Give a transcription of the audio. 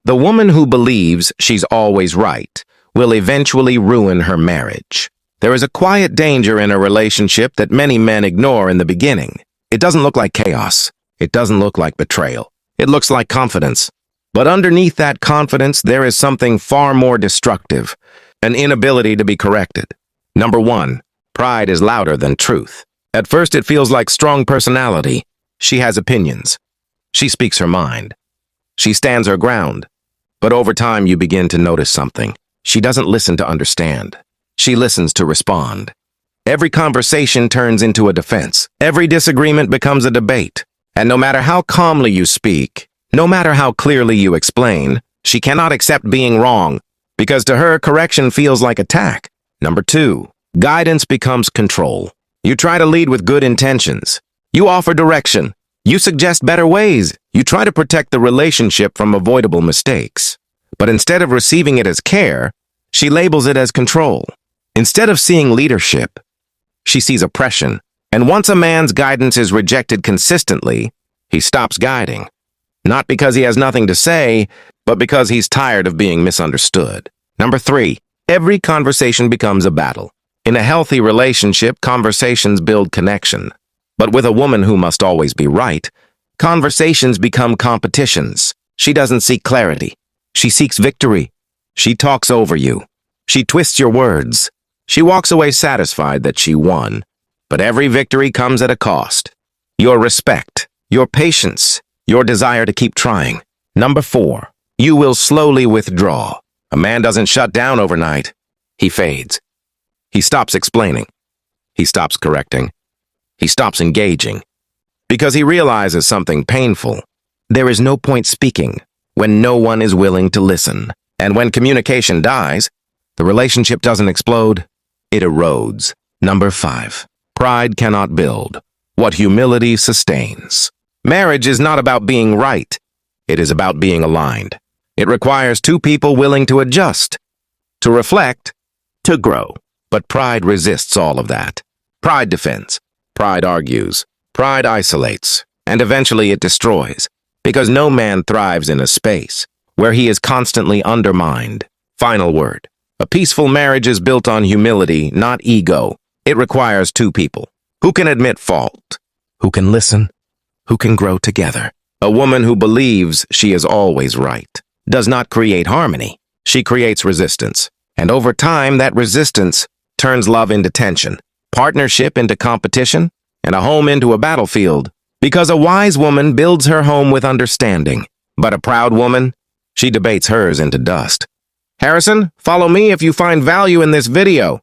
The woman who believes she's always right will eventually ruin her marriage. There is a quiet danger in a relationship that many men ignore in the beginning. It doesn't look like chaos. It doesn't look like betrayal. It looks like confidence. But underneath that confidence, there is something far more destructive, an inability to be corrected. Number one, pride is louder than truth. At first, it feels like strong personality. She has opinions. She speaks her mind. She stands her ground. But over time, you begin to notice something. She doesn't listen to understand. She listens to respond. Every conversation turns into a defense. Every disagreement becomes a debate. And no matter how calmly you speak, no matter how clearly you explain, she cannot accept being wrong, because to her, correction feels like attack. Number two, guidance becomes control. You try to lead with good intentions. You offer direction. You suggest better ways. You try to protect the relationship from avoidable mistakes. But instead of receiving it as care, she labels it as control. Instead of seeing leadership, she sees oppression. And once a man's guidance is rejected consistently, he stops guiding. Not because he has nothing to say, but because he's tired of being misunderstood. Number three, every conversation becomes a battle. In a healthy relationship, conversations build connection. But with a woman who must always be right, conversations become competitions. She doesn't seek clarity. She seeks victory. She talks over you. She twists your words. She walks away satisfied that she won. But every victory comes at a cost. Your respect, your patience, your desire to keep trying. Number four, you will slowly withdraw. A man doesn't shut down overnight. He fades. He stops explaining. He stops correcting. He stops engaging. Because he realizes something painful. There is no point speaking when no one is willing to listen. And when communication dies, the relationship doesn't explode, it erodes. Number five, pride cannot build what humility sustains. Marriage is not about being right. It is about being aligned. It requires two people willing to adjust, to reflect, to grow. But pride resists all of that. Pride defends. Pride argues. Pride isolates. And eventually it destroys. Because no man thrives in a space where he is constantly undermined. Final word. A peaceful marriage is built on humility, not ego. It requires two people who can admit fault, who can listen, who can grow together. A woman who believes she is always right does not create harmony. She creates resistance. And over time, that resistance turns love into tension, partnership into competition, and a home into a battlefield. Because a wise woman builds her home with understanding, but a proud woman, she debates hers into dust. Harrison, follow me if you find value in this video.